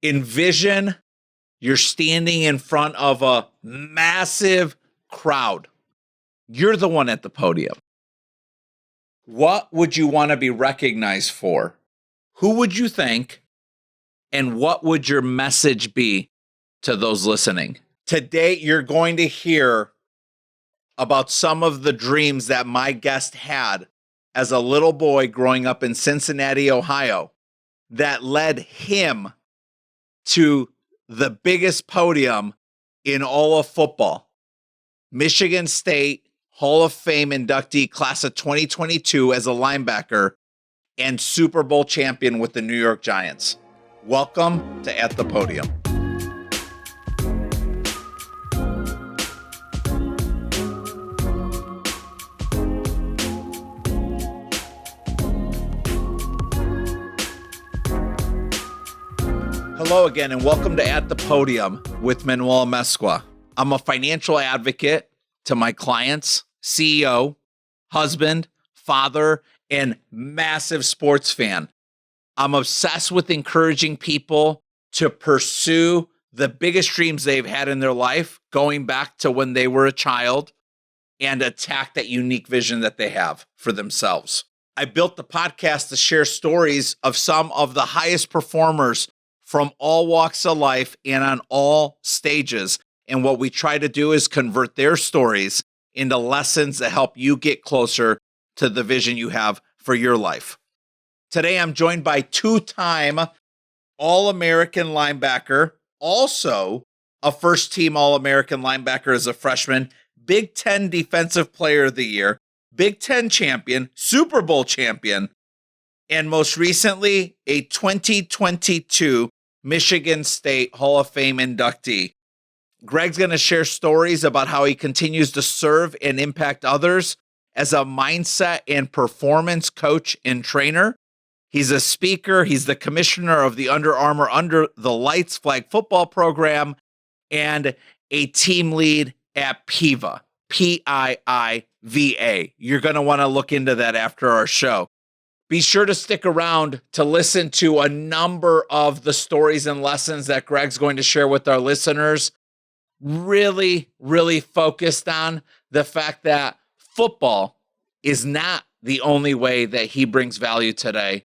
Envision you're standing in front of a massive crowd. You're the one at the podium. What would you want to be recognized for? Who would you thank? And what would your message be to those listening? Today, you're going to hear about some of the dreams that my guest had as a little boy growing up in Cincinnati, Ohio, that led him to the biggest podium in all of football. Michigan State Hall of Fame inductee class of 2022 as a linebacker and Super Bowl champion with the New York Giants. Welcome to At the Podium. Hello again, and welcome to At the Podium with Manuel Amezcua. I'm a financial advocate to my clients, CEO, husband, father, and massive sports fan. I'm obsessed with encouraging people to pursue the biggest dreams they've had in their life, going back to when they were a child, and attack that unique vision that they have for themselves. I built the podcast to share stories of some of the highest performers from all walks of life and on all stages. And what we try to do is convert their stories into lessons that help you get closer to the vision you have for your life. Today, I'm joined by two-time All-American linebacker, also a first-team All-American linebacker as a freshman, Big Ten Defensive Player of the Year, Big Ten champion, Super Bowl champion, and most recently, a 2022 Michigan State Hall of Fame inductee. Greg's going to share stories about how he continues to serve and impact others as a mindset and performance coach and trainer. He's a speaker. He's the commissioner of the Under Armour Under the Lights flag football program and a team lead at PIVA, P-I-I-V-A. You're going to want to look into that after our show. Be sure to stick around to listen to a number of the stories and lessons that Greg's going to share with our listeners. Really focused on the fact that football is not the only way that he brings value today.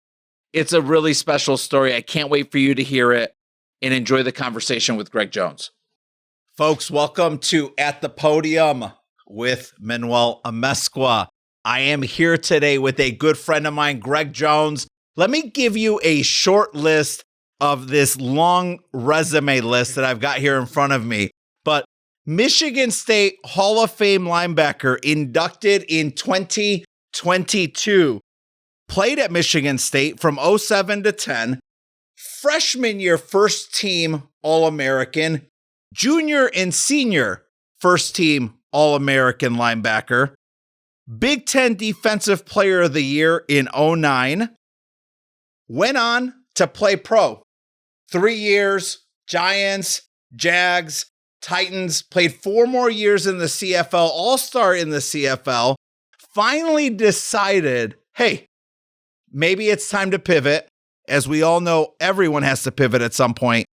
It's a really special story. I can't wait for you to hear it and enjoy the conversation with Greg Jones. Folks, welcome to At the Podium with Manuel Amezcua. I am here today with a good friend of mine, Greg Jones. Let me give you a short list of this long resume list that I've got here in front of me. But Michigan State Hall of Fame linebacker, inducted in 2022, played at Michigan State from 07 to 10, freshman year first team All-American, junior and senior first team All-American linebacker, Big Ten Defensive Player of the Year in 09, went on to play pro. 3 years, Giants, Jags, Titans, played 4 more years in the CFL, All-Star in the CFL, finally decided, hey, maybe it's time to pivot. As we all know, everyone has to pivot at some point,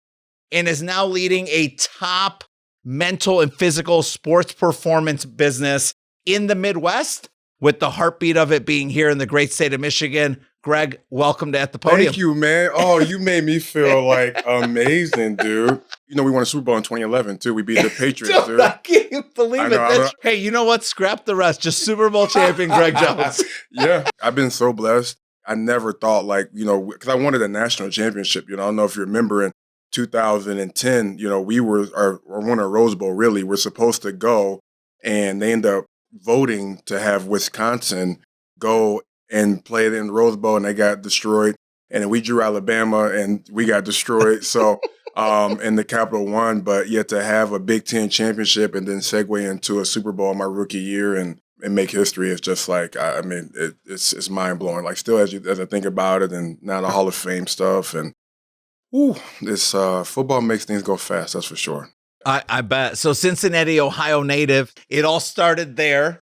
and is now leading a top mental and physical sports performance business in the Midwest, with the heartbeat of it being here in the great state of Michigan. Greg, welcome to At the Podium. Thank you, man. Oh, you made me feel like amazing, dude. You know, we won a Super Bowl in 2011, too. We beat the Patriots, dude. I can't believe it. Hey, you know what? Scrap the rest. Just Super Bowl champion Greg Jones. Yeah, I've been so blessed. I never thought, because I wanted a national championship. I don't know if you remember in 2010, we won a Rose Bowl, really. We're supposed to go, and they ended up voting to have Wisconsin go and play in the Rose Bowl, and they got destroyed. And then we drew Alabama, and we got destroyed. So, and the Capital won, but yet to have a Big Ten championship and then segue into a Super Bowl my rookie year and make history is just like, it's mind blowing. Like still as I think about it, and now the Hall of Fame stuff, and this football makes things go fast. That's for sure. I bet. So Cincinnati, Ohio native, it all started there.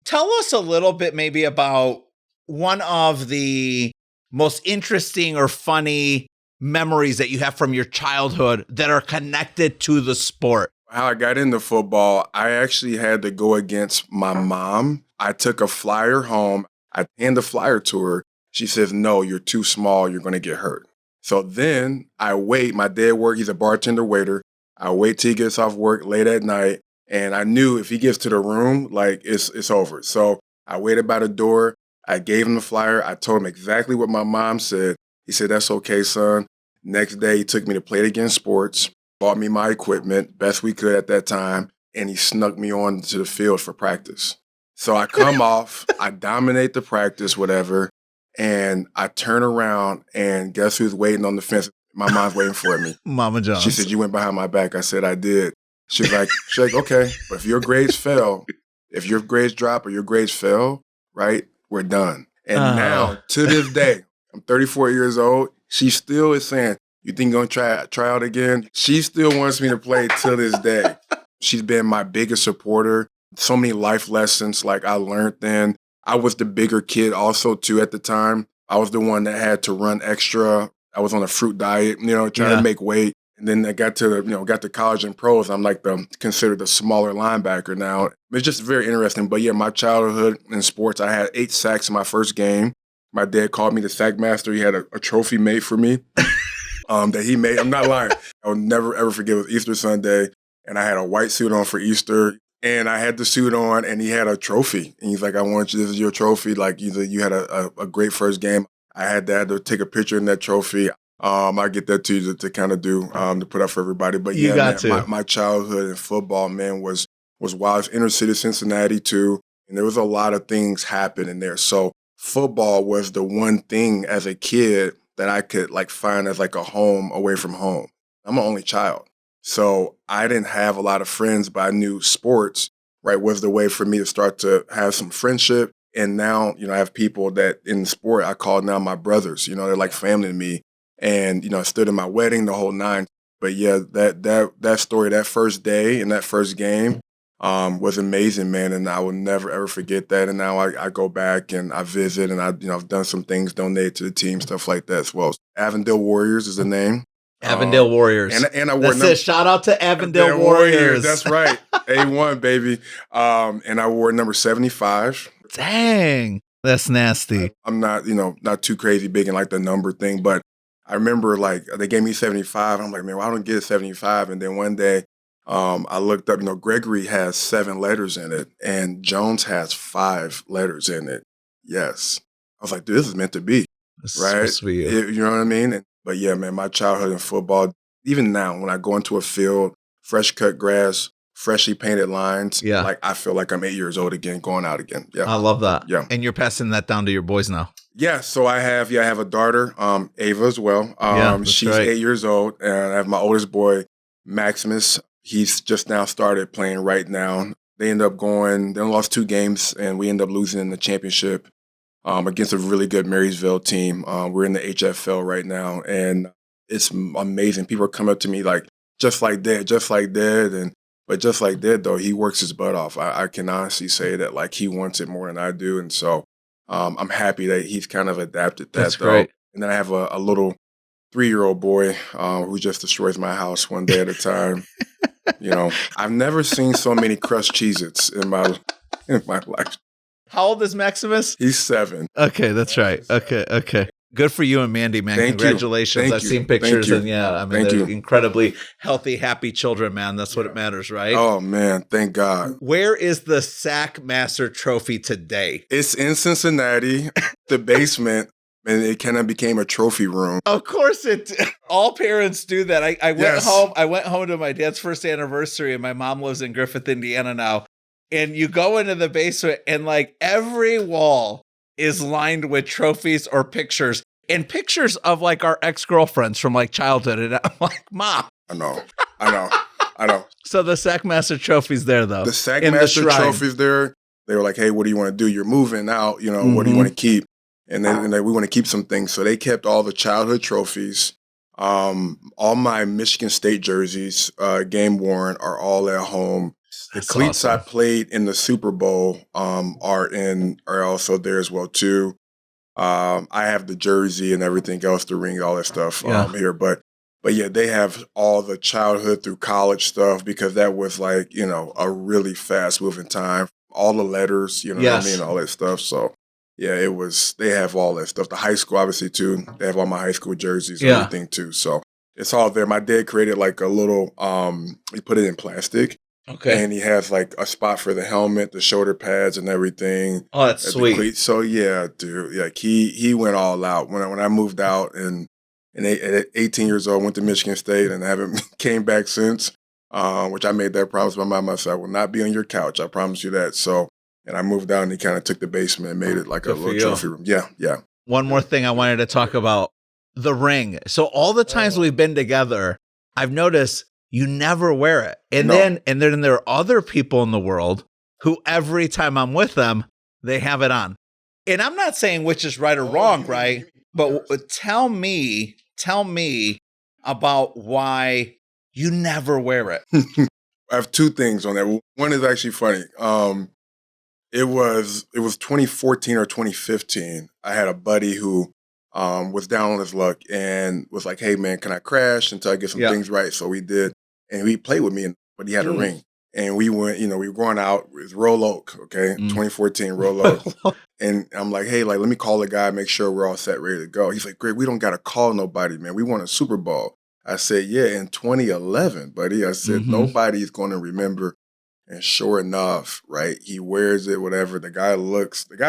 Tell us a little bit maybe about one of the most interesting or funny memories that you have from your childhood that are connected to the sport? How I got into football, I actually had to go against my mom. I took a flyer home. I handed the flyer to her. She says, no, you're too small. You're going to get hurt. So then I wait. My dad works. He's a bartender waiter. I wait till he gets off work late at night. And I knew if he gets to the room, like it's over. So I waited by the door. I gave him the flyer. I told him exactly what my mom said. He said, that's okay, son. Next day, he took me to Play Against Sports, bought me my equipment, best we could at that time, and he snuck me on to the field for practice. So I come off, I dominate the practice, whatever, and I turn around, and guess who's waiting on the fence? My mom's waiting for me. Mama Jones. She said, you went behind my back. I said, I did. She's like, okay, but if your grades fell, if your grades drop or your grades fell, right, we're done. And now, to this day, I'm 34 years old. She still is saying, you think you're going to try out again? She still wants me to play to this day. She's been my biggest supporter. So many life lessons like I learned then. I was the bigger kid also too at the time. I was the one that had to run extra. I was on a fruit diet, trying to make weight. And then I got to college and pros. I'm like considered the smaller linebacker now. It's just very interesting. But yeah, my childhood in sports, I had 8 sacks in my first game. My dad called me the sack master. He had a trophy made for me that he made. I'm not lying. I'll never, ever forget. It was Easter Sunday, and I had a white suit on for Easter. And I had the suit on, and he had a trophy. And he's like, I want you, this is your trophy. Like, you had a great first game. I had to take a picture in that trophy. I get that to you to kind of do, to put up for everybody. But yeah, man, my childhood in football, man, was wild. It was inner city Cincinnati too. And there was a lot of things happening there. So football was the one thing as a kid that I could like find as like a home away from home. I'm an only child. So I didn't have a lot of friends, but I knew sports, right, was the way for me to start to have some friendship. And now, I have people that in sport I call now my brothers. They're like family to me. And, I stood in my wedding, the whole 9. But yeah, that story, that first day and that first game was amazing, man. And I will never, ever forget that. And now I go back and I visit and I've done some things, donated to the team, stuff like that as well. Avondale Warriors is the name. Avondale Warriors. And I wore shout out to Avondale Warriors. That's right. A1, baby. And I wore number 75. Dang. That's nasty. I'm not, not too crazy big in like the number thing, but I remember like they gave me 75. I'm like, man, well, I don't get 75. And then one day I looked up, Gregory has 7 letters in it and Jones has 5 letters in it. Yes. I was like, dude, this is meant to be. That's right? So sweet. You know what I mean? But yeah, man, my childhood in football, even now when I go into a field, fresh cut grass, freshly painted lines, like I feel like I'm 8 years old again, going out again. Yeah. I love that. Yeah. And you're passing that down to your boys now. Yeah. So I have a daughter, Ava as well. She's 8 years old. And I have my oldest boy, Maximus. He's just now started playing right now. They lost 2 games and we end up losing in the championship. Against a really good Marysville team. We're in the HFL right now, and it's amazing. People are coming up to me like, just like that. But just like that, though, he works his butt off. I can honestly say that, like, he wants it more than I do. And so I'm happy that he's kind of adapted that, That's though. Great. And then I have a little 3-year-old boy who just destroys my house one day at a time. I've never seen so many crushed Cheez-Its in my life. How old is Maximus? He's 7. Okay, that's right. Okay. Good for you and Mandy, man. Congratulations. I've seen pictures and they're incredibly healthy, happy children, man. That's what it matters, right? Oh, man. Thank God. Where is the Sack Master Trophy today? It's in Cincinnati, the basement, and it kind of became a trophy room. Of course all parents do that. I went home to my dad's first anniversary and my mom lives in Griffith, Indiana now. And you go into the basement and like every wall is lined with trophies or pictures and pictures of like our ex-girlfriends from like childhood. And I'm like, Mom. I know. So the Sackmaster Trophy's there though. The Sackmaster Trophy's there. They were like, hey, what do you want to do? You're moving out. What do you want to keep? And then we want to keep some things. So they kept all the childhood trophies. All my Michigan State jerseys, game worn, are all at home. The cleats I played in the Super Bowl are also there as well too. I have the jersey and everything else, the ring, all that stuff here. But yeah, they have all the childhood through college stuff because that was like, a really fast moving time. All the letters, what I mean, all that stuff. So yeah, they have all that stuff. The high school, obviously, too. They have all my high school jerseys and everything, too. So it's all there. My dad created like a little, he put it in plastic. Okay. And he has like a spot for the helmet, the shoulder pads, and everything. Oh, that's sweet. So yeah, dude, like he went all out. When I moved out and at 18 years old, went to Michigan State and haven't came back since. Which I made that promise to my mom. I said, I will not be on your couch. I promise you that. So, and I moved out and he kind of took the basement and made it like a little trophy room. Yeah, yeah. One more thing I wanted to talk about, the ring. So all the times we've been together, I've noticed you never wear it. And then there are other people in the world who every time I'm with them, they have it on. And I'm not saying which is right or wrong, right? But tell me about why you never wear it. I have two things on that. One is actually funny. It was 2014 or 2015. I had a buddy who was down on his luck and was like, hey, man, can I crash until I get some things right? So we did. And he played with me, but he had a ring. And we went, we were going out. It was Roll Oak, okay? 2014 Roll Oak. And I'm like, hey, like, let me call the guy, make sure we're all set, ready to go. He's like, Greg, we don't got to call nobody, man. We won a Super Bowl. I said, yeah, in 2011, buddy. I said, nobody's going to remember. And sure enough, right, he wears it, whatever. The guy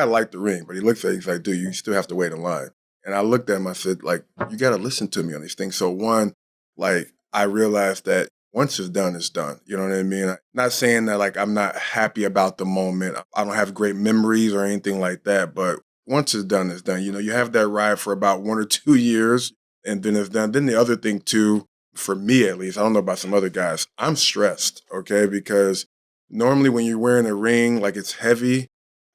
liked the ring, but he looks at it, he's like, dude, you still have to wait in line. And I looked at him, I said, like, you got to listen to me on these things. So one, like, I realized that once it's done, it's done. You know what I mean? Not saying that, like, I'm not happy about the moment. I don't have great memories or anything like that, but once it's done, it's done. You have that ride for about 1 or 2 years, and then it's done. Then the other thing, too, for me at least, I don't know about some other guys, I'm stressed, okay? Because normally when you're wearing a ring, like, it's heavy,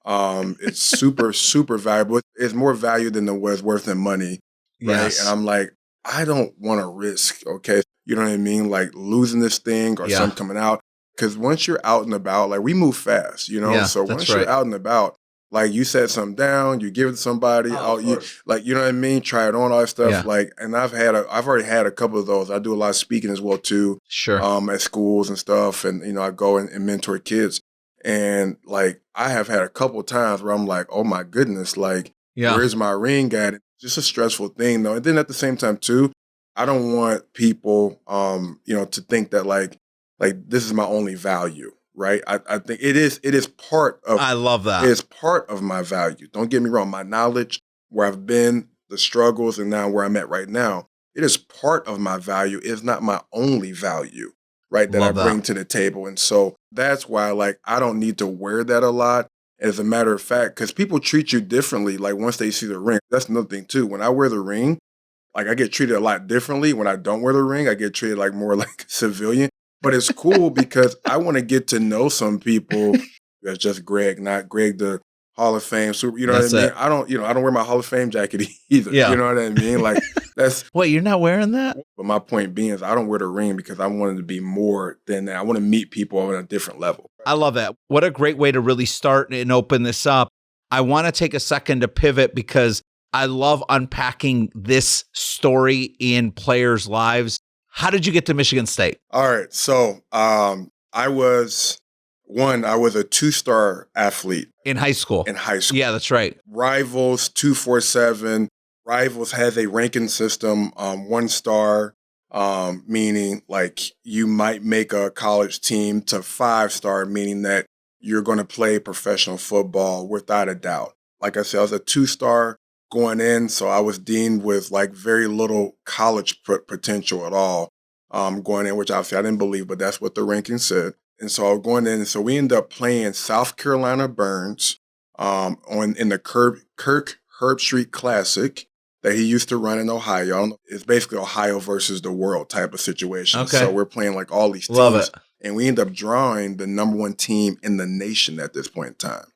it's super, super valuable. It's more value than it's worth in money, right? Yes. And I'm like, I don't want to risk, okay? You know what I mean? Like losing this thing or something coming out. Because once you're out and about, like we move fast, so once you're out and about, like you set something down, you give it to somebody, you know what I mean? Try it on, all that stuff. Yeah. Like, and I've already had a couple of those. I do a lot of speaking as well too. Sure. At schools and stuff. And, I go and mentor kids. And like, I have had a couple of times where I'm like, oh my goodness, like, where's my ring at? It's just a stressful thing though. And then at the same time too, I don't want people, to think that like this is my only value, right? I think it is part of. I love that. It's part of my value. Don't get me wrong. My knowledge, where I've been, the struggles, and now where I'm at right now, it is part of my value. It's not my only value, right? That I bring to the table, and so that's why, like, I don't need to wear that a lot. As a matter of fact, because people treat you differently, like once they see the ring. That's another thing too. When I wear the ring, like I get treated a lot differently. When I don't wear the ring, I get treated like more like a civilian. But it's cool because I want to get to know some people. That's just Greg, not Greg the Hall of Fame. So you know what I mean? I don't wear my Hall of Fame jacket either. Yeah. You know what I mean? Like that's Wait, you're not wearing that? But my point being is I don't wear the ring because I wanted to be more than that. I want to meet people on a different level. I love that. What a great way to really start and open this up. I want to take a second to pivot because I love unpacking this story in players' lives. How did you get to Michigan State? All right. So I was a 2-star athlete. In high school? In high school. Yeah, that's right. Rivals, 247. Rivals has a ranking system, 1-star, meaning like you might make a college team, to 5-star, meaning that you're going to play professional football without a doubt. Like I said, I was a 2-star going in, so I was deemed with like very little college potential at all going in, which obviously I didn't believe, but that's what the ranking said. And so I was going in, and so we ended up playing South Carolina Burns in the Kirk Herbstreit Classic that he used to run in Ohio. It's basically Ohio versus the world type of situation. Okay. So we're playing like all these teams. Love it. And we ended up drawing the number 1 team in the nation at this point in time.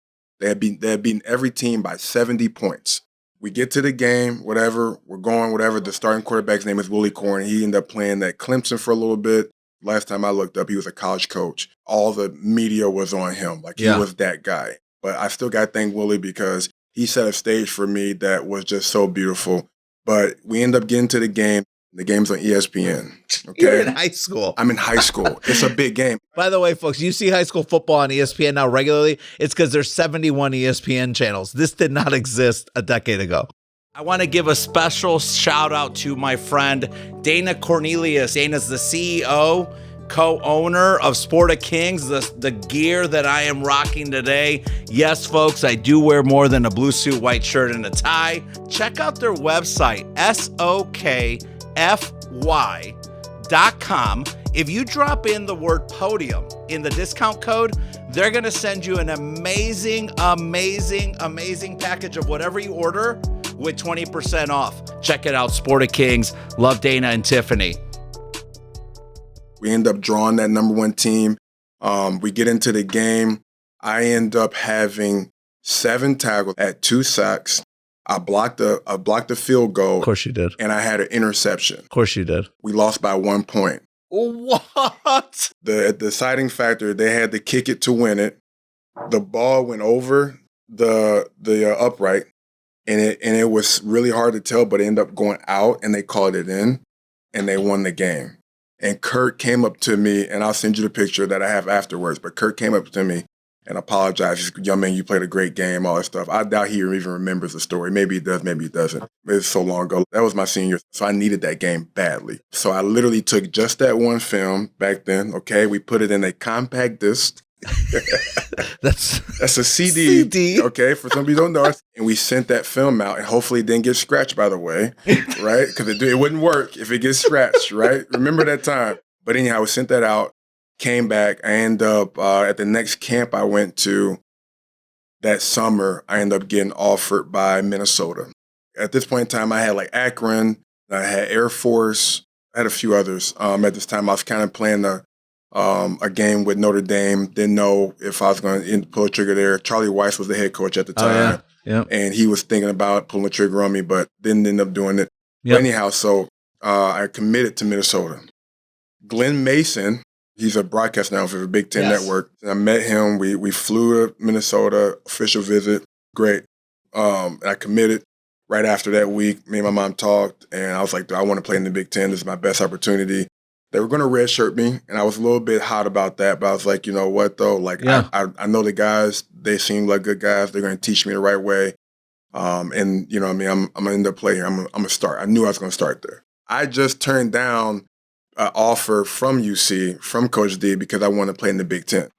They had beaten every team by 70 points. We get to the game, whatever, we're going, whatever. The starting quarterback's name is Willie Corn. He ended up playing at Clemson for a little bit. Last time I looked up, he was a college coach. All the media was on him. Like, he was that guy. But I still got to thank Willie because he set a stage for me that was just so beautiful. But we end up getting to the game. The game's on ESPN. Okay? You're in high school. I'm in high school. It's a big game. By the way, folks, you see high school football on ESPN now regularly. It's because there's 71 ESPN channels. This did not exist a decade ago. I want to give a special shout out to my friend Dana Cornelius. Dana's the CEO, co-owner of Sport of Kings, the gear that I am rocking today. Yes, folks, I do wear more than a blue suit, white shirt, and a tie. Check out their website, sokfy.com. If you drop in the word Podium in the discount code, they're going to send you an amazing package of whatever you order with 20% off. Check it out, Sport of Kings. Love Dana and Tiffany. We end up drawing that number one team. We get into the game. I end up having 7 tackles at 2 sacks. I blocked a field goal. Of course you did. And I had an interception. Of course you did. We lost by 1 point. What? The deciding factor, they had to kick it to win it. The ball went over the upright, and it was really hard to tell, but it ended up going out, and they called it in, and they won the game. And Kurt came up to me, and I'll send you the picture that I have afterwards, but Kurt came up to me and apologized. He said, young man, you played a great game, all that stuff. I doubt he even remembers the story. Maybe he does, maybe he doesn't. It's so long ago. That was my senior, so I needed that game badly. So I literally took just that one film back then, okay? We put it in a compact disc. That's a CD, okay, for some people who don't know. And we sent that film out, and hopefully it didn't get scratched, by the way, right? Because it wouldn't work if it gets scratched, right? Remember that time. But anyhow, we sent that out, came back. I ended up, at the next camp I went to that summer, I ended up getting offered by Minnesota. At this point in time, I had like Akron, I had Air Force, I had a few others. At this time, I was kind of playing a game with Notre Dame. Didn't know if I was going to pull the trigger there. Charlie Weiss was the head coach at the time. Yeah. And he was thinking about pulling the trigger on me, but didn't end up doing it. Yep. But anyhow, so I committed to Minnesota. Glenn Mason, he's a broadcast now for the Big Ten Network. And I met him. We flew to Minnesota, official visit. Great. And I committed right after that week. Me and my mom talked, and I was like, I want to play in the Big Ten. This is my best opportunity. They were going to redshirt me, and I was a little bit hot about that, but I was like, you know what, though? Like, I know the guys. They seem like good guys. They're going to teach me the right way. And, you know what I mean? I'm going to end up playing here. I'm going to start. I knew I was going to start there. I just turned down an offer from UC, from Coach D, because I wanted to play in the Big Ten.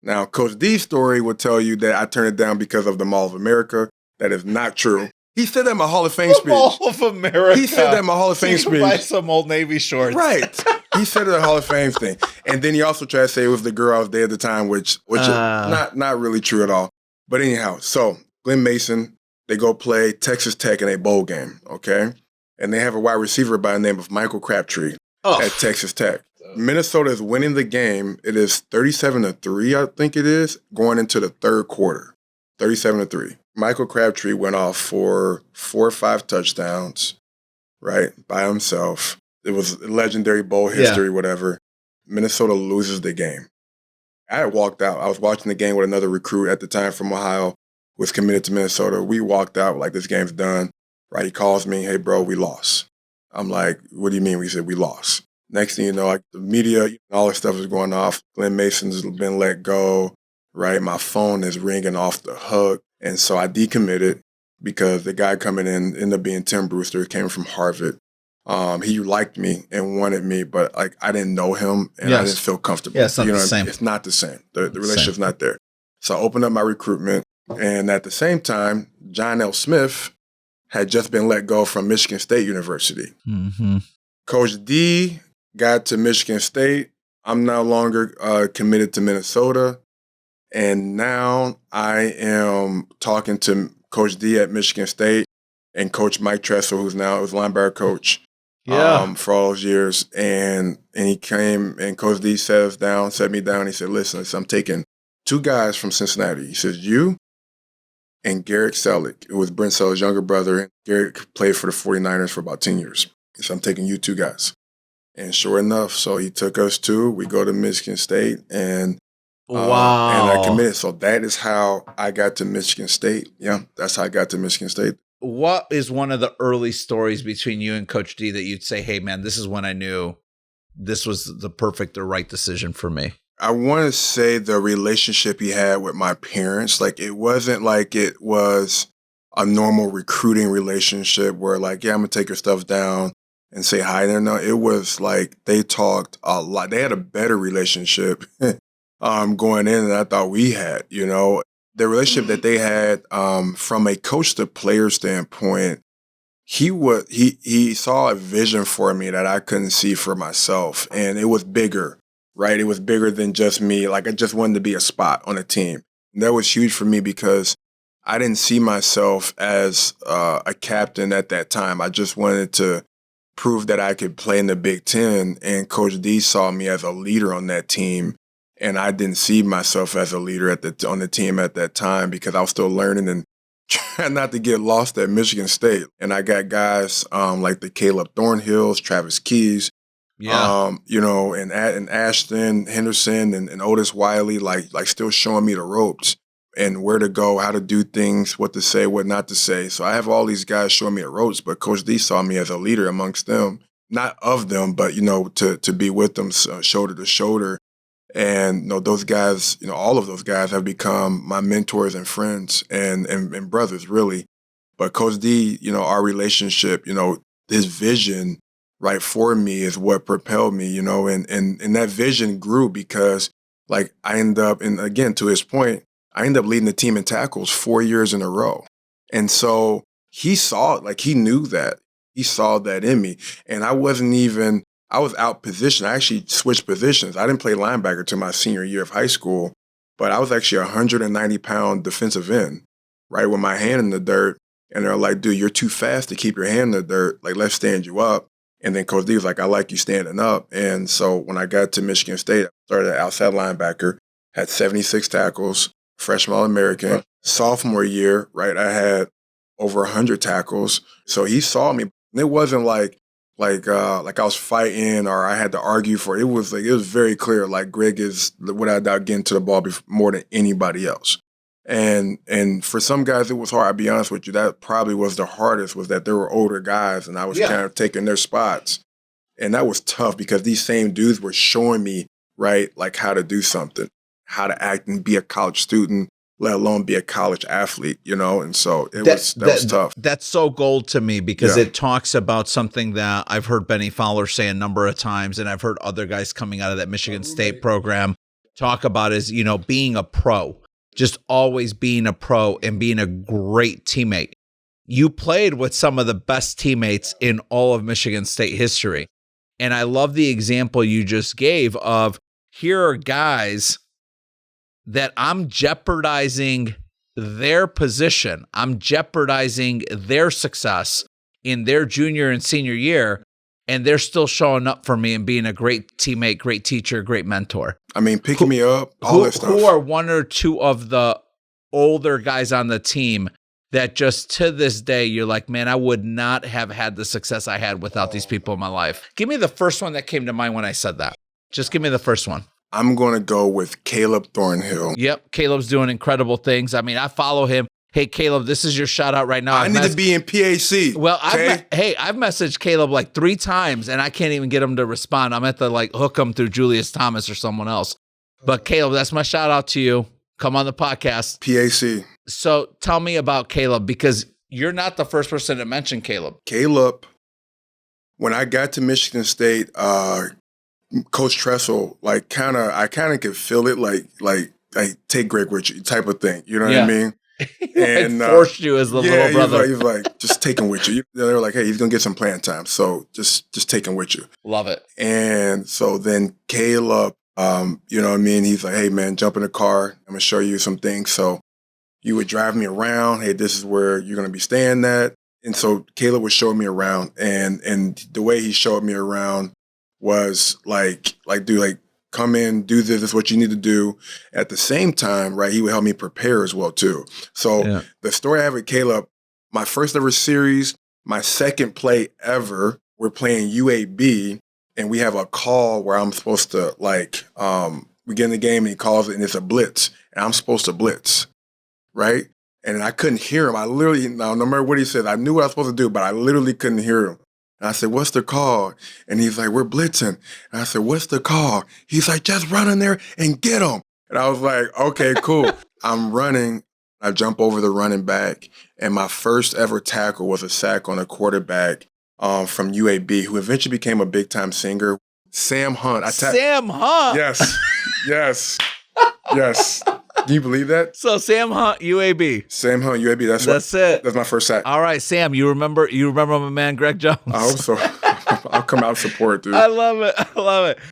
Now, Coach D's story will tell you that I turned it down because of the Mall of America. That is not true. He said that in my Hall of Fame speech. Mall of America. He said that in my Hall of Fame speech. Buy some Old Navy shorts. Right. He said it at Hall of Fame thing. And then he also tried to say it was the girl I was dating at the time, which is not really true at all. But anyhow, so Glenn Mason, they go play Texas Tech in a bowl game, okay? And they have a wide receiver by the name of Michael Crabtree at Texas Tech. Minnesota is winning the game. It is 37-3, I think it is, going into the third quarter. 37-3. Michael Crabtree went off for 4 or 5 touchdowns, right, by himself. It was legendary bowl history, whatever. Minnesota loses the game. I had walked out. I was watching the game with another recruit at the time from Ohio, who was committed to Minnesota. We walked out like, this game's done, right? He calls me, hey, bro, we lost. I'm like, what do you mean? We said, we lost. Next thing you know, like, the media, all this stuff is going off. Glenn Mason's been let go, right? My phone is ringing off the hook. And so I decommitted because the guy coming in ended up being Tim Brewster, came from Harvard. He liked me and wanted me, but like I didn't know him and I didn't feel comfortable. Yeah, it's not the same. It's not the same. The relationship's not there. So I opened up my recruitment, and at the same time, John L. Smith had just been let go from Michigan State University. Mm-hmm. Coach D got to Michigan State. I'm no longer committed to Minnesota. And now I am talking to Coach D at Michigan State and Coach Mike Tressel, who's now his linebacker coach for all those years. And he came, and Coach D set me down. He said, listen, I'm taking 2 guys from Cincinnati. He says, you and Garrett Selleck, who was Brent Selleck's younger brother. Garrett played for the 49ers for about 10 years. He said, I'm taking you 2 guys. And sure enough, so he took us 2. We go to Michigan State, and And I Wow. committed. So that is how I got to Michigan State. Yeah, that's how I got to Michigan State. What is one of the early stories between you and Coach D that you'd say, hey, man, this is when I knew this was the perfect or right decision for me? I want to say the relationship he had with my parents. Like, it wasn't like it was a normal recruiting relationship where, like, yeah, I'm going to take your stuff down and say hi there. No, it was like they talked a lot. They had a better relationship going in than I thought we had, you know. The relationship that they had from a coach to player standpoint, he saw a vision for me that I couldn't see for myself, and it was bigger, right? It was bigger than just me. Like, I just wanted to be a spot on a team. And that was huge for me because I didn't see myself as a captain at that time. I just wanted to prove that I could play in the Big Ten, and Coach D saw me as a leader on that team. And I didn't see myself as a leader on the team at that time because I was still learning and trying not to get lost at Michigan State. And I got guys like the Caleb Thornhills, Travis Keys, you know, and Ashton Henderson and Otis Wiley, like still showing me the ropes and where to go, how to do things, what to say, what not to say. So I have all these guys showing me the ropes, but Coach D saw me as a leader amongst them, not of them, but, you know, to be with them shoulder to shoulder. And, you know, those guys, you know, all of those guys have become my mentors and friends and brothers, really. But Coach D, you know, our relationship, you know, his vision, right, for me is what propelled me, you know, and that vision grew because, like, I ended up, and again, to his point, I ended up leading the team in tackles 4 years in a row. And so he saw it, like, he knew that. He saw that in me. And I was out positioned. I actually switched positions. I didn't play linebacker till my senior year of high school, but I was actually a 190-pound defensive end, right, with my hand in the dirt. And they're like, dude, you're too fast to keep your hand in the dirt. Like, let's stand you up. And then Coach D was like, I like you standing up. And so when I got to Michigan State, I started at outside linebacker, had 76 tackles, freshman All-American. Sophomore year, right, I had over 100 tackles. So he saw me. And it wasn't like I was fighting or I had to argue for it. It was very clear. Like, Greg is without doubt getting to the ball more than anybody else. And for some guys it was hard. I'll be honest with you. That probably was the hardest, was that there were older guys and I was kind of taking their spots. And that was tough because these same dudes were showing me, right, like how to do something, how to act and be a college student, let alone be a college athlete, you know? And so that was tough. That's so gold to me because it talks about something that I've heard Benny Fowler say a number of times, and I've heard other guys coming out of that Michigan State program talk about is, you know, being a pro, just always being a pro and being a great teammate. You played with some of the best teammates in all of Michigan State history. And I love the example you just gave of, here are guys that I'm jeopardizing their position. I'm jeopardizing their success in their junior and senior year, and they're still showing up for me and being a great teammate, great teacher, great mentor. I mean, picking me up, all that stuff. Who are one or two of the older guys on the team that just to this day, you're like, man, I would not have had the success I had without these people in my life? Give me the first one that came to mind when I said that. Just give me the first one. I'm going to go with Caleb Thornhill. Yep. Caleb's doing incredible things. I mean, I follow him. Hey, Caleb, this is your shout out right now. I need to be in PAC. Well, okay? I've messaged Caleb like 3 times and I can't even get him to respond. I'm at the hook him through Julius Thomas or someone else. But Caleb, that's my shout out to you. Come on the podcast. PAC. So tell me about Caleb, because you're not the first person to mention Caleb. Caleb, when I got to Michigan State, Coach Tressel, I kind of could feel it, like take Greg with you type of thing. You know what I mean? And forced you as the little brother. He was like, just take him with you. They were like, hey, he's gonna get some playing time, so just take him with you. Love it. And so then Caleb, you know what I mean? He's like, hey man, jump in the car. I'm gonna show you some things. So you would drive me around. Hey, this is where you're gonna be staying at. And so Caleb would show me around, and the way he showed me around was like, dude, like, come in, do this, is what you need to do. At the same time, right, he would help me prepare as well, too. So the story I have with Caleb, my first ever series, my second play ever, we're playing UAB, and we have a call where I'm supposed to, we get in the game and he calls it and it's a blitz and I'm supposed to blitz, right? And I couldn't hear him. I literally, no matter what he said, I knew what I was supposed to do, but I literally couldn't hear him. And I said, what's the call? And he's like, we're blitzing. And I said, what's the call? He's like, just run in there and get him. And I was like, okay, cool. I'm running. I jump over the running back. And my first ever tackle was a sack on a quarterback from UAB, who eventually became a big-time singer, Sam Hunt. Sam Hunt? Yes. Yes. Yes. Do you believe that? So Sam Hunt, UAB. Sam Hunt, UAB. That's it. That's my first sack. All right, Sam, you remember my man, Greg Jones? I hope so. I'll come out support, dude. I love it.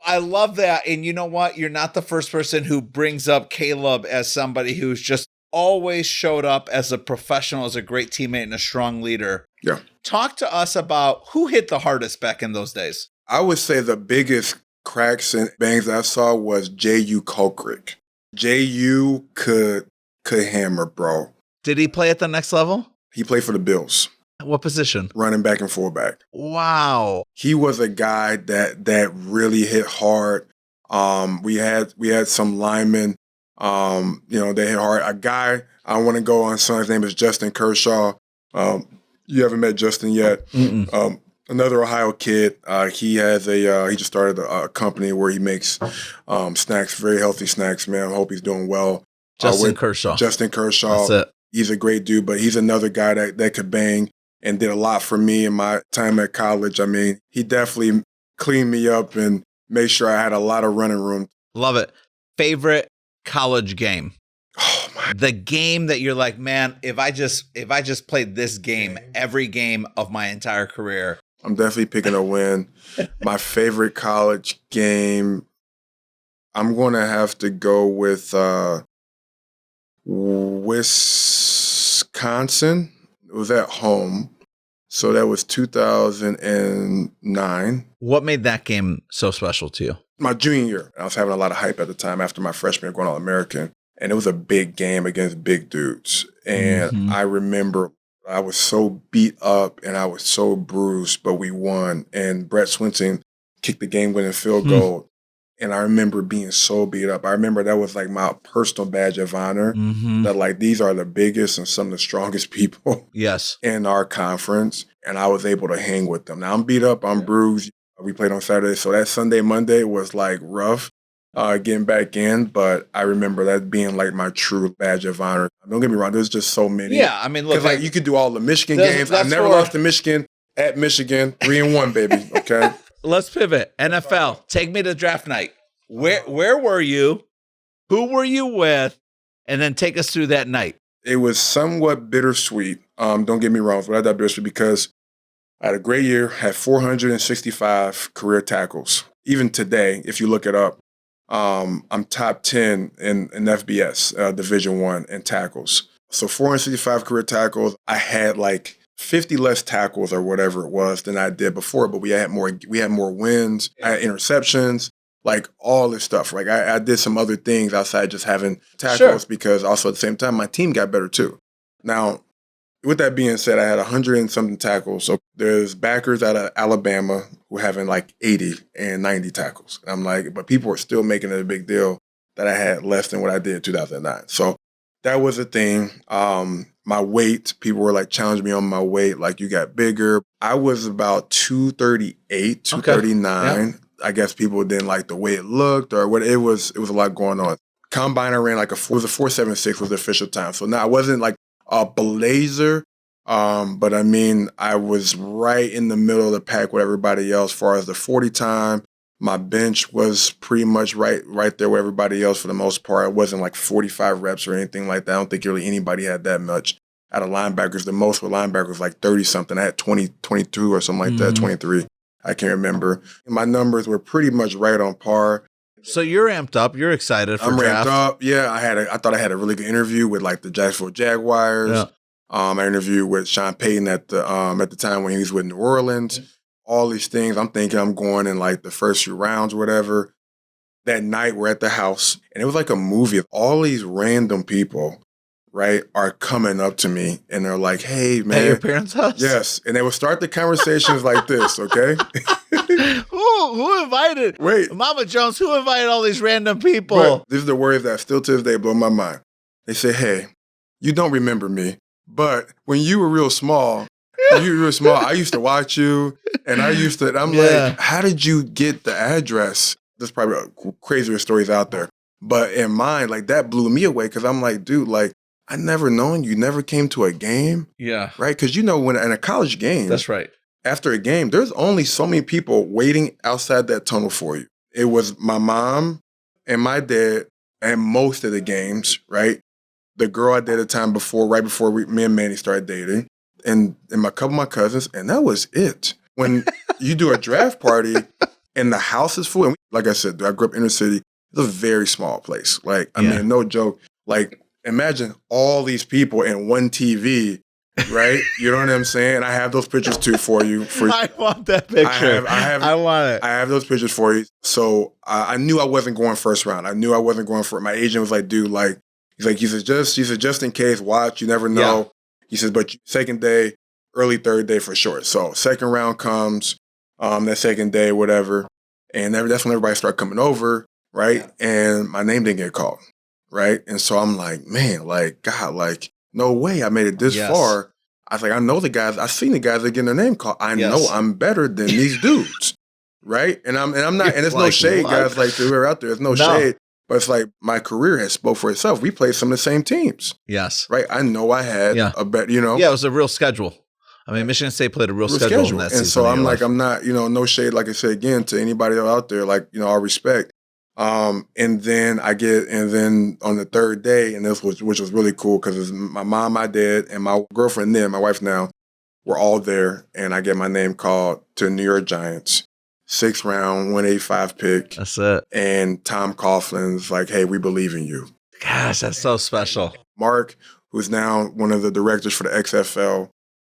I love that. And you know what? You're not the first person who brings up Caleb as somebody who's just always showed up as a professional, as a great teammate and a strong leader. Yeah. Talk to us about who hit the hardest back in those days. I would say the biggest cracks and bangs I saw was J.U. Colcrick. J.U. could hammer, bro. Did he play at the next level? He played for the Bills. What position? Running back and fullback. Wow. He was a guy that really hit hard. We had some linemen, they hit hard. A guy, I want to go on, his name is Justin Kershaw. You haven't met Justin yet. Another Ohio kid. He just started a company where he makes snacks, very healthy snacks, man. I hope he's doing well. Justin Kershaw. That's it. He's a great dude, but he's another guy that could bang and did a lot for me in my time at college. I mean, he definitely cleaned me up and made sure I had a lot of running room. Love it. Favorite college game? Oh my! The game that you're like, man, if I just played this game every game of my entire career. I'm definitely picking a win. My favorite college game, I'm going to have to go with Wisconsin. It was at home. So that was 2009. What made that game so special to you? My junior year. I was having a lot of hype at the time after my freshman year going All-American. And it was a big game against big dudes. And I remember I was so beat up and I was so bruised, but we won. And Brett Swinton kicked the game-winning field goal. And I remember being so beat up. I remember that was like my personal badge of honor. That like these are the biggest and some of the strongest people in our conference. And I was able to hang with them. Now I'm beat up, I'm bruised. We played on Saturday. So that Sunday, Monday was like rough getting back in. But I remember that being like my true badge of honor. Don't get me wrong, there's just so many. Yeah, I mean, look. Because like you could do all the Michigan games. I never lost to Michigan at Michigan. 3-1, baby. Okay. Let's pivot. NFL. Take me to draft night. Where were you? Who were you with? And then take us through that night. It was somewhat bittersweet. Don't get me wrong, but I thought bittersweet because I had a great year, had 465 career tackles. Even today, if you look it up, I'm top 10 in FBS, Division I in tackles. So 465 career tackles. I had like 50 less tackles or whatever it was than I did before, but we had more wins, I had interceptions, like all this stuff. Like I did some other things outside just having tackles because also at the same time, my team got better too. Now, with that being said, I had 100 and something tackles. So there's backers out of Alabama who are having like 80 and 90 tackles. And I'm like, but people are still making it a big deal that I had less than what I did in 2009. So that was a thing. My weight, people were like challenging me on my weight, like you got bigger. I was about 238, 239. Okay. Yeah. I guess people didn't like the way it looked or what. It was a lot going on. Combine, I ran like it was a 4.76 was the official time. So now I wasn't like a blazer, but I mean, I was right in the middle of the pack with everybody else as far as the 40 time. My bench was pretty much right there with everybody else for the most part. It wasn't like 45 reps or anything like that. I don't think really anybody had that much out of linebackers. The most with linebackers like 30-something. I had 20, 22 or something like that, 23. I can't remember. My numbers were pretty much right on par. So you're amped up. You're excited for draft. I'm ramped up. Yeah, I thought I had a really good interview with like the Jacksonville Jaguars. Yeah. I interviewed with Sean Payton at the time when he was with New Orleans. All these things. I'm thinking I'm going in like the first few rounds or whatever. That night we're at the house and it was like a movie of all these random people right, are coming up to me and they're like, hey, man. At your parents' house? Yes. And they would start the conversations like this, okay? Who invited? Wait. Mama Jones, who invited all these random people? But these are the words that still to this day blow my mind. They say, hey, you don't remember me, but when you were real small, I used to watch you and I'm like, how did you get the address? There's probably crazier stories out there. But in mine, like that blew me away because I'm like, dude, like I never known you never came to a game. Yeah. Right? Because when in a college game. That's right. After a game, there's only so many people waiting outside that tunnel for you. It was my mom and my dad and most of the games, right? The girl I dated at the time right before me and Manny started dating, and a couple of my cousins, and that was it. When you do a draft party and the house is full, and like I said, I grew up inner city. It's a very small place. Like, I mean, no joke. Like, imagine all these people and one TV, right? You know what I'm saying? I have those pictures too for you. I want that picture. I want it. I have those pictures for you. So I knew I wasn't going first round. I knew I wasn't going for it. My agent was like, dude, like, he said, just in case, watch, you never know. Yeah. He says, but second day, early third day for sure. So second round comes, that second day, whatever. And that's when everybody started coming over, right? Yeah. And my name didn't get called, right? And so I'm like, man, like, God, like, no way I made it this far. I was like, I know the guys, I've seen the guys that get their name called. I know I'm better than these dudes, right? And I'm not, and there's no shade, guys, like who are out there. There's no shade. But it's like my career has spoke for itself. We played some of the same teams. Yes. Right? I know I had a better, you know. Yeah, it was a real schedule. I mean, Michigan State played a real schedule in that season. And so I'm like, I'm not, no shade, like I said, again, to anybody out there, like, all respect. And then on the third day, and which was really cool because it was my mom, my dad, and my girlfriend then, my wife now, were all there. And I get my name called to the New York Giants. 6th round, 185 pick. That's it. And Tom Coughlin's like, hey, we believe in you. Gosh, that's so special. Mark, who's now one of the directors for the XFL,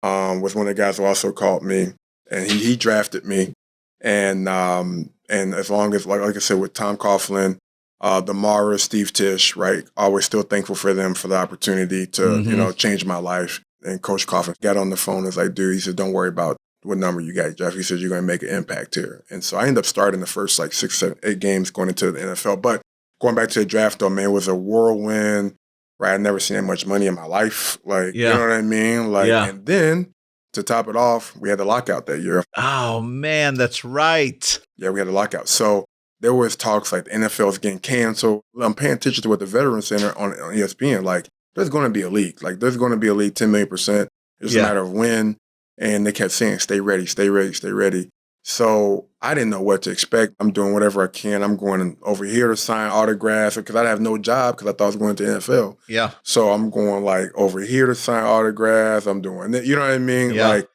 was one of the guys who also called me. And he drafted me. And as long as, like I said, with Tom Coughlin, the Mara, Steve Tisch, right, always still thankful for them for the opportunity to, change my life. And Coach Coughlin got on the phone and was like, dude, he said, don't worry about what number you got, Jeff. He said, you're going to make an impact here. And so I ended up starting the first 6, 7, 8 games going into the NFL. But going back to the draft, though, man, it was a whirlwind, right? I'd never seen that much money in my life. Like, you know what I mean? Like, and then to top it off, we had the lockout that year. Oh, man, that's right. Yeah, we had the lockout. So there was talks like the NFL is getting canceled. I'm paying attention to what the Veterans Center on ESPN, like, there's going to be a league. Like, there's going to be a league 10 million %. It's a matter of when. And they kept saying, stay ready, stay ready, stay ready. So I didn't know what to expect. I'm doing whatever I can. I'm going over here to sign autographs because I have no job because I thought I was going to the NFL. Yeah. So I'm going like over here to sign autographs. I'm doing it. You know what I mean? Yeah. Like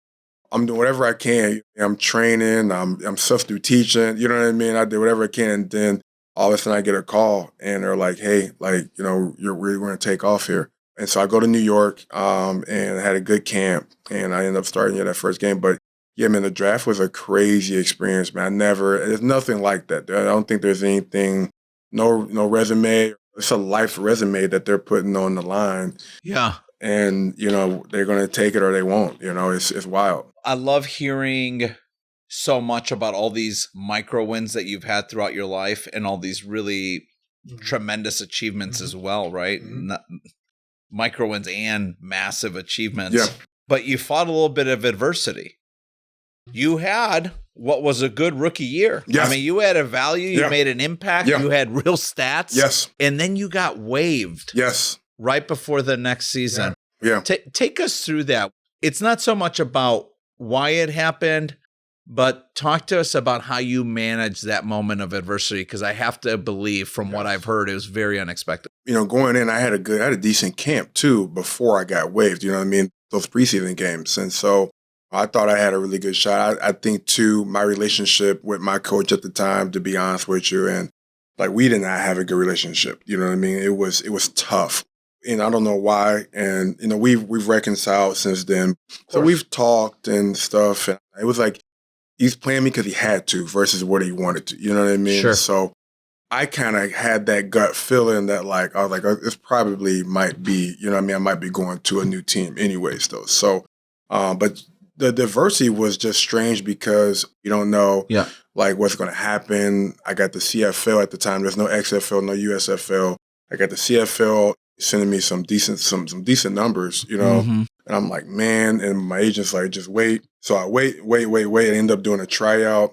I'm doing whatever I can. I'm training. I'm substitute teaching. You know what I mean? I did whatever I can. And then all of a sudden I get a call and they're like, hey, like, we're going to take off here. And so I go to New York and I had a good camp and I ended up starting that first game. But yeah, man, the draft was a crazy experience, man. There's nothing like that. I don't think there's anything, no resume. It's a life resume that they're putting on the line. Yeah. And, they're going to take it or they won't. It's wild. I love hearing so much about all these micro wins that you've had throughout your life and all these really tremendous achievements as well, right? Micro wins and massive achievements. Yeah. But you fought a little bit of adversity. You had what was a good rookie year. Yes. I mean, you had a value, you made an impact, you had real stats. Yes. And then you got waived. Yes. Right before the next season. Yeah. Take us through that. It's not so much about why it happened, but talk to us about how you managed that moment of adversity, because I have to believe from what I've heard, it was very unexpected. Going in, I had a decent camp too before I got waived, you know what I mean? Those preseason games. And so I thought I had a really good shot. I think too, my relationship with my coach at the time, to be honest with you, and like we did not have a good relationship. You know what I mean? It was tough. And I don't know why. And, we've reconciled since then. So we've talked and stuff. And it was like, he's playing me because he had to versus what he wanted to. You know what I mean? Sure. So I kind of had that gut feeling that like, I was like, this probably might be, I might be going to a new team anyways though. So, but the diversity was just strange because you don't know like what's going to happen. I got the CFL at the time. There's no XFL, no USFL. I got the CFL sending me some decent numbers, and I'm like, man, and my agent's like, just wait. So I wait. I end up doing a tryout.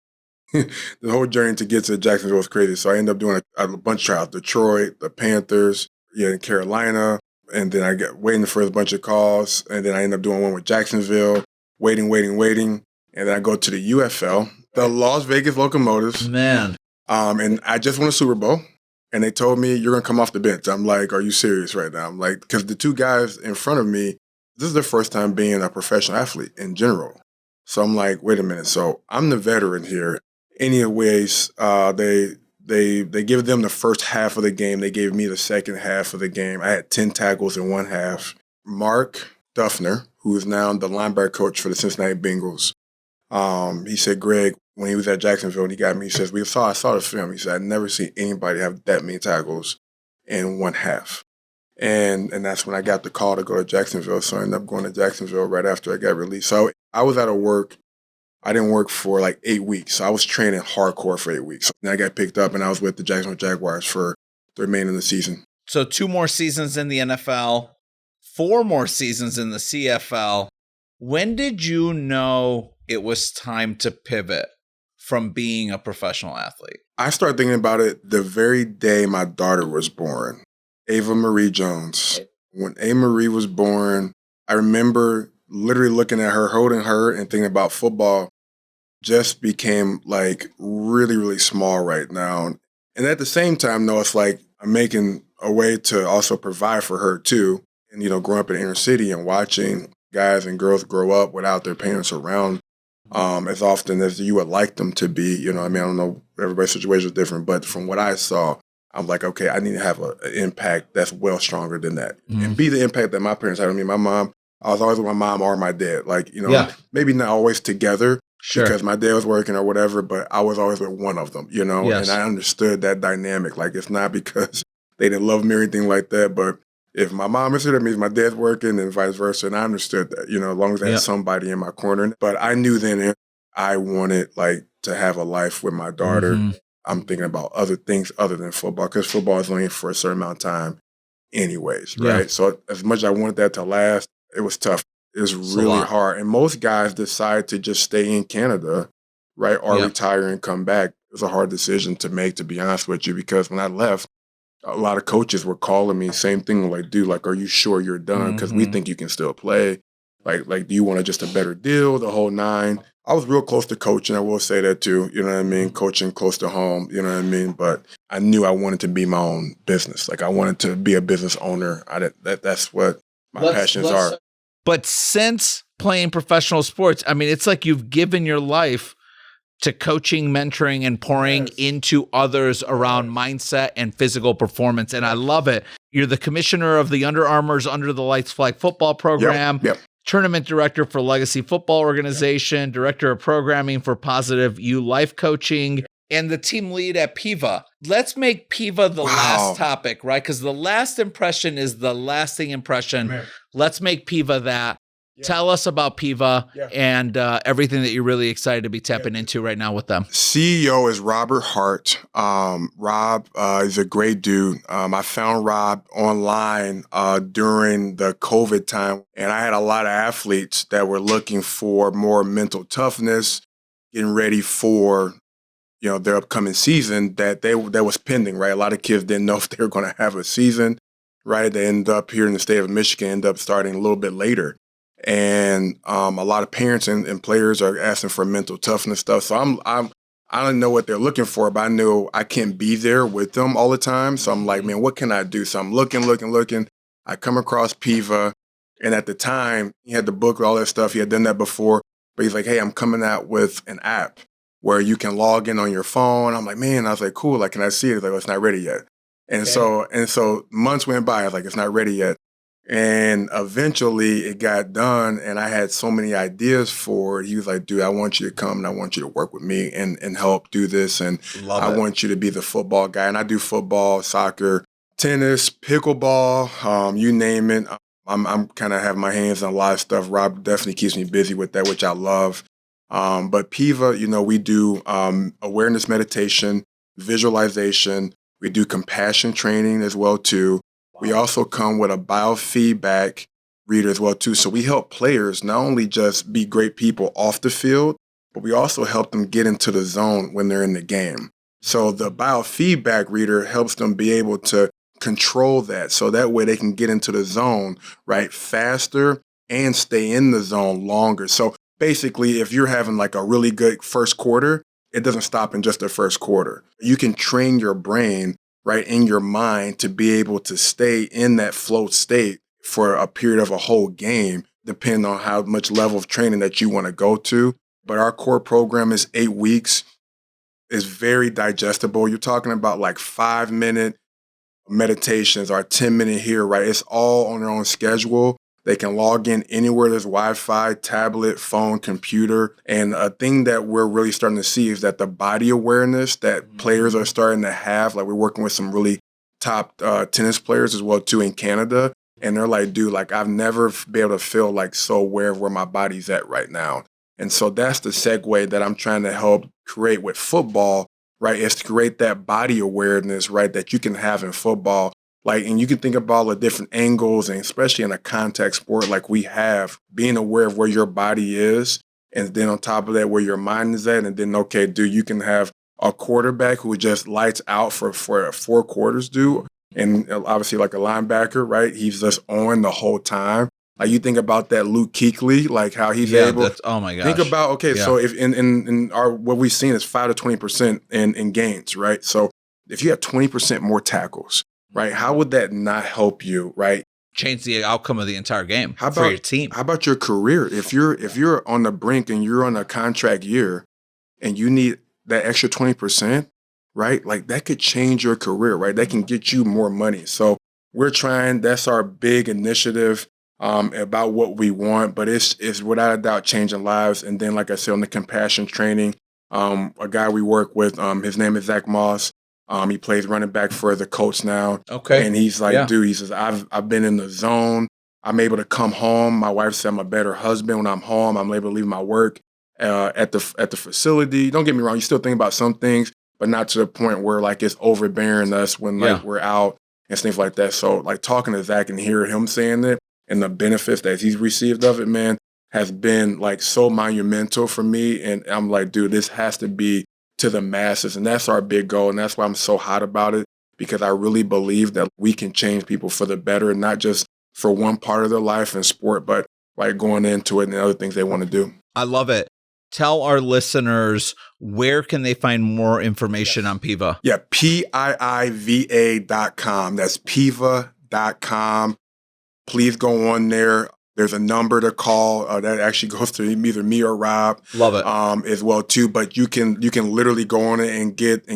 The whole journey to get to Jacksonville was crazy. So I ended up doing a bunch of tryouts, Detroit, the Panthers, in Carolina. And then I got waiting for a bunch of calls. And then I ended up doing one with Jacksonville, waiting. And then I go to the UFL, the Las Vegas Locomotives. Man. And I just won a Super Bowl. And they told me, you're going to come off the bench. I'm like, are you serious right now? I'm like, because the two guys in front of me, this is their first time being a professional athlete in general. So I'm like, wait a minute. So I'm the veteran here. Anyways, they give them the first half of the game. They gave me the second half of the game. I had 10 tackles in one half. Mark Dantonio, who is now the linebacker coach for the Cincinnati Bengals, he said, Greg, when he was at Jacksonville and he got me, he says, I saw the film. He said, I'd never seen anybody have that many tackles in one half. And that's when I got the call to go to Jacksonville. So I ended up going to Jacksonville right after I got released. So I was out of work. I didn't work for like 8 weeks. So I was training hardcore for 8 weeks. And I got picked up and I was with the Jacksonville Jaguars for the remainder of the season. So 2 more seasons in the NFL, 4 more seasons in the CFL. When did you know it was time to pivot from being a professional athlete? I started thinking about it the very day my daughter was born, Ava Marie Jones. When Ava Marie was born, I remember literally looking at her, holding her, and thinking about football just became like really, really small right now. And at the same time, though, it's like I'm making a way to also provide for her too. And, growing up in the inner city and watching guys and girls grow up without their parents around as often as you would like them to be. I don't know, everybody's situation is different, but from what I saw, I'm like, okay, I need to have an impact that's well stronger than that. And be the impact that my parents had on me. My mom, I was always with my mom or my dad. Like, maybe not always together because my dad was working or whatever, but I was always with one of them, and I understood that dynamic. Like, it's not because they didn't love me or anything like that, but if my mom is here, that means my dad's working and vice versa. And I understood that, as long as I had somebody in my corner. But I knew then I wanted like to have a life with my daughter. I'm thinking about other things other than football because football is only for a certain amount of time anyways, right? So as much as I wanted that to last, it was tough. It was really hard. And most guys decide to just stay in Canada, right? Or retire and come back. It was a hard decision to make, to be honest with you, because when I left, a lot of coaches were calling me, same thing, like, dude, like, are you sure you're done? Because we think you can still play. Like, do you want just a better deal, the whole 9? I was real close to coaching, I will say that too, you know what I mean? Coaching close to home, you know what I mean? But I knew I wanted to be my own business. Like, I wanted to be a business owner. That's what my passions are. But since playing professional sports, I mean, it's like you've given your life to coaching, mentoring, and pouring into others around mindset and physical performance. And I love it. You're the commissioner of the Under Armour's Under the Lights Flag football program, tournament director for Legacy Football Organization, director of programming for Positive U Life Coaching, and the team lead at PIVA. Let's make PIVA the last topic, right? Because the last impression is the lasting impression. Man. Let's make PIVA that. Tell us about PIVA and everything that you're really excited to be tapping into right now with them. CEO is Robert Hart. Rob is a great dude. I found Rob online during the COVID time, and I had a lot of athletes that were looking for more mental toughness, getting ready for their upcoming season that was pending, right? A lot of kids didn't know if they were going to have a season, right? They ended up here in the state of Michigan, end up starting a little bit later. And a lot of parents and players are asking for mental toughness stuff. So I don't know what they're looking for, but I know I can't be there with them all the time. So I'm like, man, what can I do? So I'm looking. I come across PIVA, and at the time he had the book with all that stuff. He had done that before, but he's like, hey, I'm coming out with an app where you can log in on your phone. I'm like, man, I was like, cool. Like, can I see it? He's like, oh, it's not ready yet. And so months went by. I was like, it's not ready yet. And eventually it got done, and I had so many ideas for it. He was like, dude, I want you to come and I want you to work with me and help do this. And I want you to be the football guy. And I do football, soccer, tennis, pickleball, you name it. I'm kind of have my hands on a lot of stuff. Rob definitely keeps me busy with that, which I love. But PIVA, we do awareness meditation, visualization. We do compassion training as well, too. We also come with a biofeedback reader as well, too. So we help players not only just be great people off the field, but we also help them get into the zone when they're in the game. So the biofeedback reader helps them be able to control that. So that way they can get into the zone, right, faster and stay in the zone longer. So basically, if you're having like a really good first quarter, it doesn't stop in just the first quarter. You can train your brain, right, in your mind to be able to stay in that flow state for a period of a whole game, depending on how much level of training that you want to go to. But our core program is 8 weeks. It's very digestible. You're talking about like 5-minute meditations or 10-minute here, right? It's all on their own schedule. They can log in anywhere there's Wi-Fi, tablet, phone, computer. And a thing that we're really starting to see is that the body awareness that players are starting to have, like we're working with some really top tennis players as well too in Canada. And they're like, dude, like I've never been able to feel like so aware of where my body's at right now. And so that's the segue that I'm trying to help create with football, right? Is to create that body awareness, right, that you can have in football. Like, and you can think about all the different angles, and especially in a contact sport like we have, being aware of where your body is, and then on top of that, where your mind is at. And then, okay, dude, you can have a quarterback who just lights out for 4 quarters, dude. And obviously like a linebacker, right? He's just on the whole time. Like you think about that Luke Kuechly, like how he's able. Oh my gosh. Think about, okay, so if in our what we've seen is 5 to 20% in gains, right? So if you have 20% more tackles, right? How would that not help you, right? Change the outcome of the entire game for your team. How about your career? If you're on the brink and you're on a contract year and you need that extra 20%, right? Like that could change your career, right? That can get you more money. So we're trying, that's our big initiative about what we want, but it's without a doubt changing lives. And then, like I said, on the compassion training, a guy we work with, his name is Zach Moss. He plays running back for the Colts now. Okay. And he's like, dude, he says, I've been in the zone. I'm able to come home. My wife said I'm a better husband when I'm home. I'm able to leave my work at the facility. Don't get me wrong. You still think about some things, but not to the point where like it's overbearing us when like we're out and things like that. So like talking to Zach and hearing him saying it and the benefits that he's received of it, man, has been like so monumental for me. And I'm like, dude, this has to be to the masses. And that's our big goal. And that's why I'm so hot about it, because I really believe that we can change people for the better, not just for one part of their life in sport, but like going into it and the other things they want to do. I love it. Tell our listeners, where can they find more information on PIVA? Yeah, PIIVA.com. That's PIVA.com. Please go on there. There's a number to call that actually goes to either me or Rob. Love it. As well too. But you can literally go on it and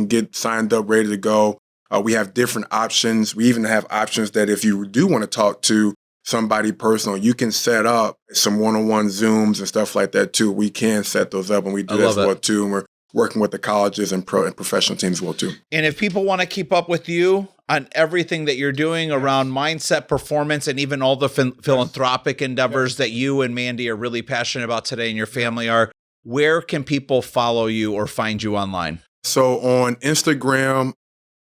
get signed up, ready to go. We have different options. We even have options that if you do want to talk to somebody personal, you can set up some one-on-one Zooms and stuff like that too. We can set those up, and we do that as well too. And we're working with the colleges and professional teams as well too. And if people want to keep up with you on everything that you're doing around mindset, performance, and even all the philanthropic endeavors that you and Mandy are really passionate about today and your family are, where can people follow you or find you online? So on Instagram,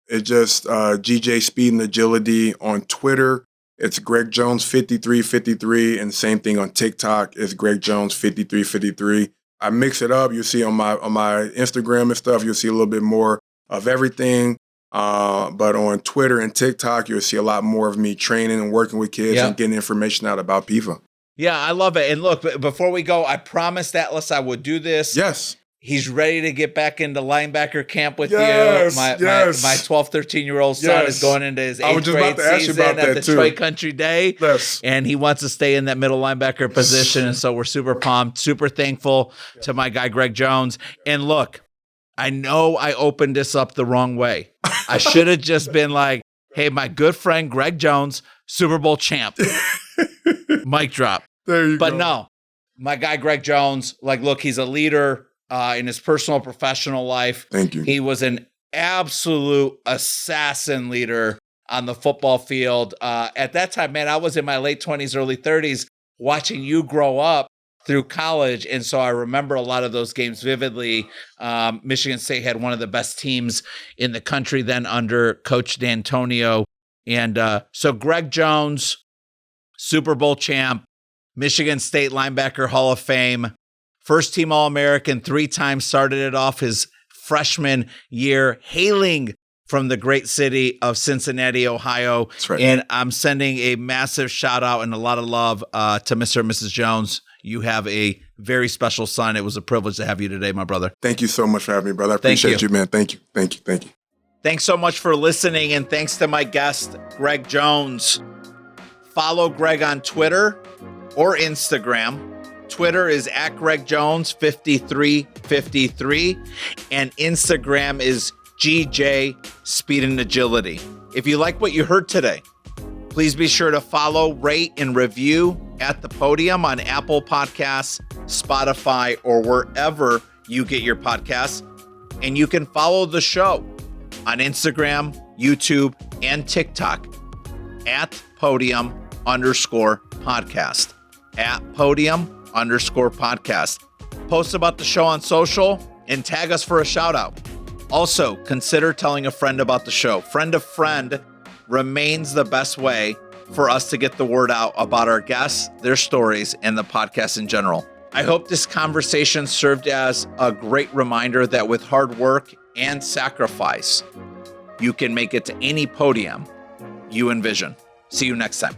it's just GJ Speed and Agility. On Twitter, it's Greg Jones 5353, and same thing on TikTok is Greg Jones 5353. I mix it up. You see on my Instagram and stuff, you'll see a little bit more of everything. But on Twitter and TikTok, you'll see a lot more of me training and working with kids and getting information out about PIVA. Yeah, I love it. And look, before we go, I promised Atlas I would do this. Yes. He's ready to get back into linebacker camp with you. My 12, 13-year-old son is going into his 8th grade season at the Troy Country Day. Yes. And he wants to stay in that middle linebacker position. And so we're super pumped, super thankful to my guy, Greg Jones. And look, I know I opened this up the wrong way. I should have just been like, Hey, my good friend Greg Jones, Super Bowl champ. Mic drop. There you go. But no, my guy Greg Jones, like, look, he's a leader in his personal, professional life. Thank you. He was an absolute assassin leader on the football field. At that time, man, I was in my late 20s, early 30s, watching you grow up through college. And so I remember a lot of those games vividly. Michigan State had one of the best teams in the country then under Coach Dantonio. And so Greg Jones, Super Bowl champ, Michigan State linebacker Hall of Fame, first team All-American, 3 times, started it off his freshman year, hailing from the great city of Cincinnati, Ohio. That's right. And I'm sending a massive shout out and a lot of love to Mr. and Mrs. Jones. You have a very special son. It was a privilege to have you today, my brother. Thank you so much for having me, brother. I appreciate you, man. Thank you. Thank you. Thank you. Thanks so much for listening. And thanks to my guest, Greg Jones. Follow Greg on Twitter or Instagram. Twitter is at Greg Jones 5353 and Instagram is GJ Speed and Agility. If you like what you heard today, please be sure to follow, rate, and review at the Podium on Apple Podcasts, Spotify, or wherever you get your podcasts. And you can follow the show on Instagram, YouTube, and TikTok at Podium_podcast. At Podium_podcast. Post about the show on social and tag us for a shout out. Also, consider telling a friend about the show. Friend of friend remains the best way for us to get the word out about our guests, their stories, and the podcast in general. I hope this conversation served as a great reminder that with hard work and sacrifice, you can make it to any podium you envision. See you next time.